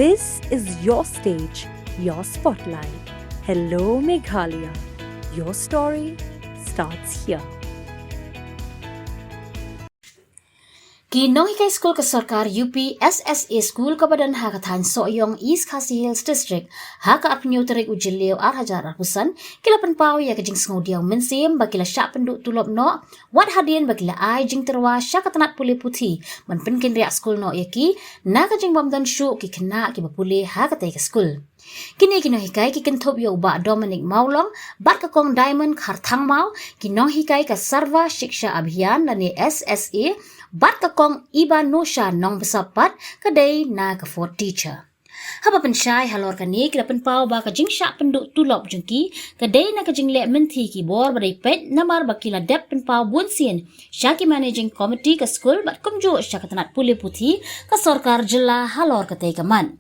This is your stage, your spotlight. Hello, Meghalaya. Your story starts here. Kinong Hikay School ka Sarkar UP SSA School kabadan hakatan Soyong East Khasi Hills District haka apnyo terik ujilio arhajar arhusan kila penpau ya kejing sengudiang mensim bakila syak penduk tulop no wat hadian bakila ai jing terwa syak katanat pulih putih menpenkin riak school no yaki na kejing bamdan syuk ki kena ki bapulih hakatai ke school. Kini kinong hikay ki kentop yo ba Dominic Maulong bat ka kong Diamond Kharthang Mau kinong hikay ka Sarva Shiksha Abhiyan lani SSA bat ka kong Iba Nosha nong besapat kadai na ka for teacher. Haba pensyai halor kani kila penpau ba ka jing syak penduk tulop jengki kadai na ka jing lek menti ki bor badai pet namar bakila dep penpau bunsien syaki managing committee ka school bat kumju syak katanat pulih putih ka Sarkar jela halor katai kaman.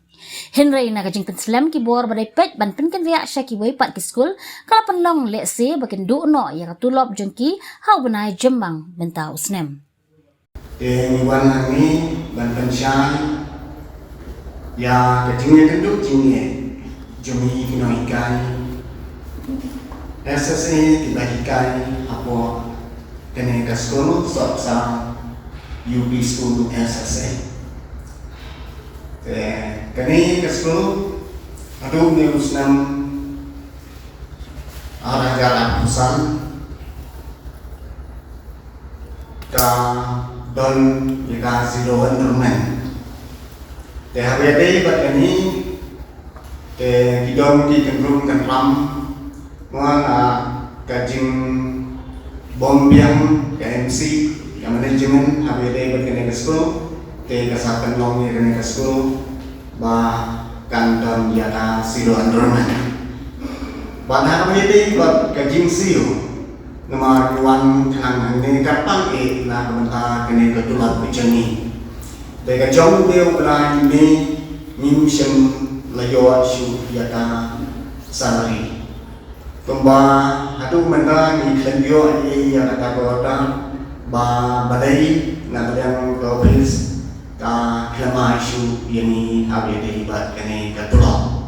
Henry na kajing penslam ki bor badai pet ban penken riak syaki waipat ki school kala penlong lek se bakin du no ya katulop jengki hau benai jemang mentau snem. Wan kami ban pensyai ya kajingnya kenduk jingnya jumi kinong hikay SSA tiba hikay apo kene ka school sok sa UP School SSA. Kani ka school adu news nam arah pesan ka don ika zero enrollment. Hari ini bat kani kidon di kendrum kenram menga kajing bombiang KMC yang manajemen hari ini bat kani ka school kasakan long ni kani ka school ba kanton yaka zero enrollment. Bat hari ini bat kajing siu nama ruang thang ini kapang na kamanta kani ka tulad pejani. Dega jauh dia belai ni mimsem layo syu yaka salary. Tumba hadu menda ni khendio ya kata kota ba badai na yang ke office ka klama syu yani habe dei bat kane ka tulad.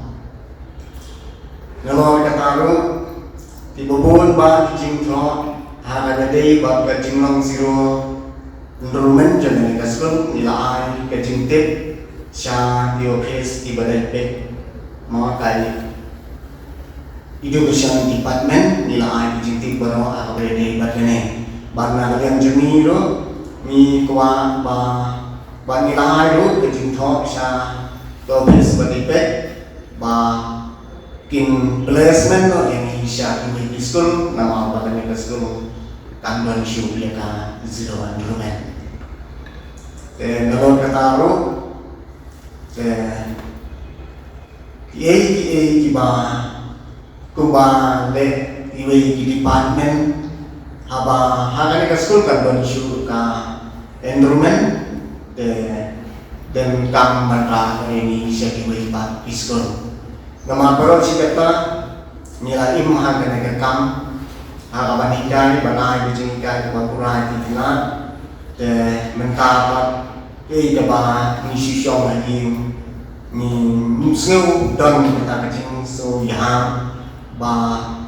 Ngalo kata ro tibobon ba jing tro ha dei ba ka jinglong zero enrollment jane ka school nilai ka jingtip sya di office di badan pek mga kali education department nilai jingtip baro akabede batene barna yang jemi ro mi kwa ba nilai ro ka jingtho sya office badan pek ba kin placement no yang sya di school nama badan ka school kanban syu ya ka zero enrollment. Nalon kataro iba kuba le iwe di department haba hagani ka school kan don syu ka enrollment dan kam mata ini siya iwe pa school nama pero sikata nila im hagani ka kam hagabanikay banay bijingkay kumakuray titina mentapat kaba ni sisyong lagi ni musngaw don kita kacing so yaham ba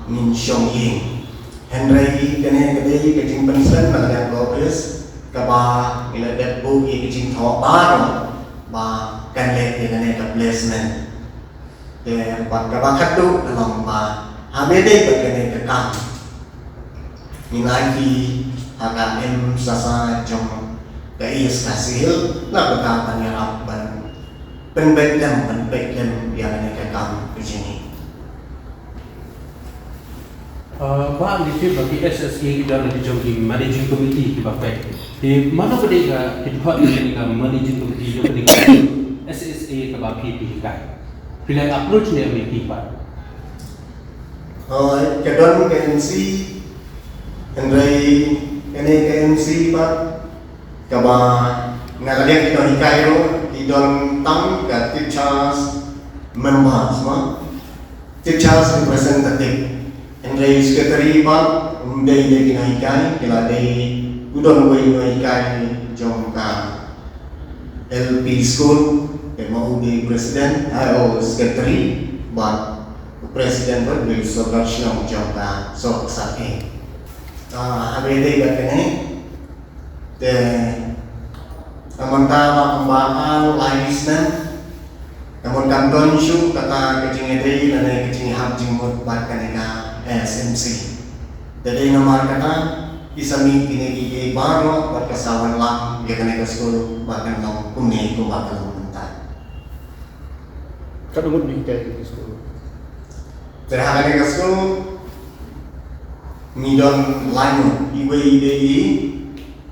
min syong ying Henry kene kadai kacing pensen malagyan office kaba iladat bu kacing thaw baro ba kanle kene ka placement bat kaba khatu dalong ba habede kene ka kam nilai HKM sasa jong KIS Kasil na bagapan yang ban penbedam yang ini kakam begini. Pak Alif bagi SSA kita nanti jongki managing committee kita pakai. Di mana berdeka kita ini kan managing committee yang berdeka SSA kita bagi kita. Pilihan approach ni yang kita. Kedon KMC Henry kene KMC pat kaba nagalian kita hikayo idon tang ka teachers members ma teachers representative Henry secretary pat undai de kita hikai kila de udon we hikai jong ka LP school mau di presiden atau sekretari, but presiden pun will solution jangka sok sakit. Habis begini, sementara pembahasan lainnya, namun kanton syu kata kecing edai dan kecing hab jimut bahkan ika SMC. Jadi nomor kata isami kini gigi baru berkesawan lah dia kena ke sekolah bahkan nom kuning tu bahkan mentar. Kadang ni kita ke sekolah. Terhadap ke sekolah midon lain iwe ide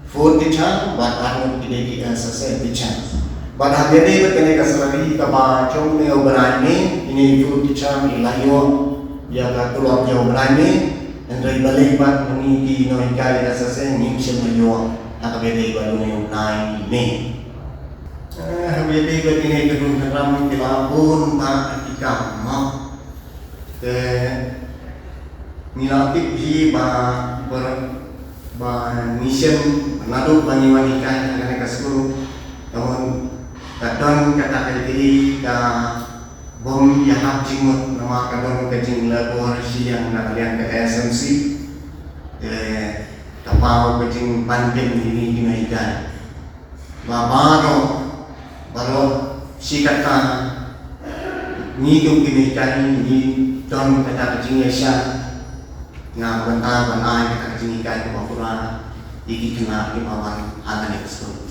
food teacher but anu ide SSA teacher. But habis berkena ke selari kaba jom ni obrani ini food teacher ni layo ya ka tulok jauh berani. Dari balik bat meniki noikai SSA ni semua habis baru ni nai ini. Habis begini gedung keram kilapun tak ikam mak. Nilatip hi ba mission nadu bani wanikai akan ke sekolah. Namun kadang kata kali ka bom yahap jimut nama kadang kecing laborasi yang nak lihat ke SMC. Kapau kecing panting ini dinaikan. Baru si kata hidup dinaikan ni don kata kecing Asia. Ngah bentar kata kecing ikan kebapura iki kena imawan akan ekskul.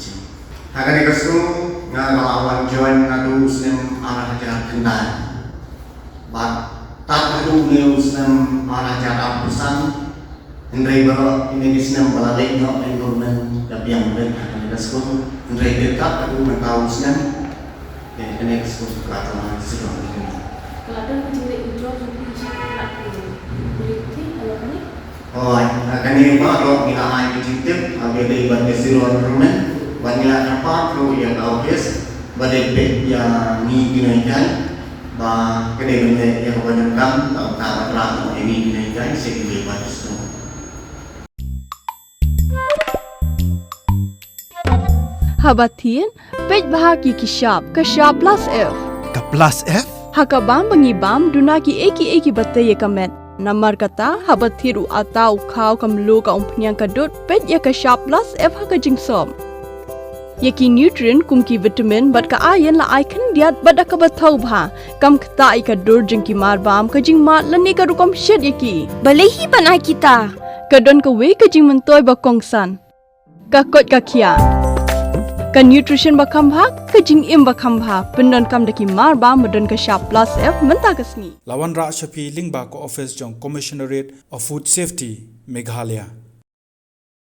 Akan ekskul ngah lawan join ngadu sem arah jalan kendal. Bat tak adu beliau sem arah jalan pesan. Hendrai baru ini sem balai no enrollment tapi yang benar akan ekskul. Hendrai dekat adu mentau sem. Ini ekskul kerajaan sedang ini. Kelada menjadi ujuan untuk nak beli kalau ni. Oh, akan ini baru kita main kecil. Habis dari bantai siruan rumah. Banyak apa tu yang obvious, badai bed yang ni dinaikan, bah kedai benda yang kebanyakan tak terang ini dinaikan sekali bagus tu. Habatin, pej bahagi kisap, kasap plus F. Ka plus F? Hakabam bangibam dunaki eki batay kamet. Namar kata habatiru atau kau kamlu ka umpnyang kadut pej ya kasap plus F hakajingsom. Yaki nutrient kumki vitamin bat ka ayan la ai kan diat bada ka bathau bha kam khta ai ka dur jingki marbam ka jing mat lani ka rukom shed yaki balehi banai kita kadon ka we ka jing mentoy ba kongsan ka kot ka khia ka nutrition ba kham bha ka jing im ba kham bha pendon kam daki marbam badon ka sharp plus F menta kasni Lawan Ra Shafi Lingba ko office jong Commissionerate of Food Safety Meghalaya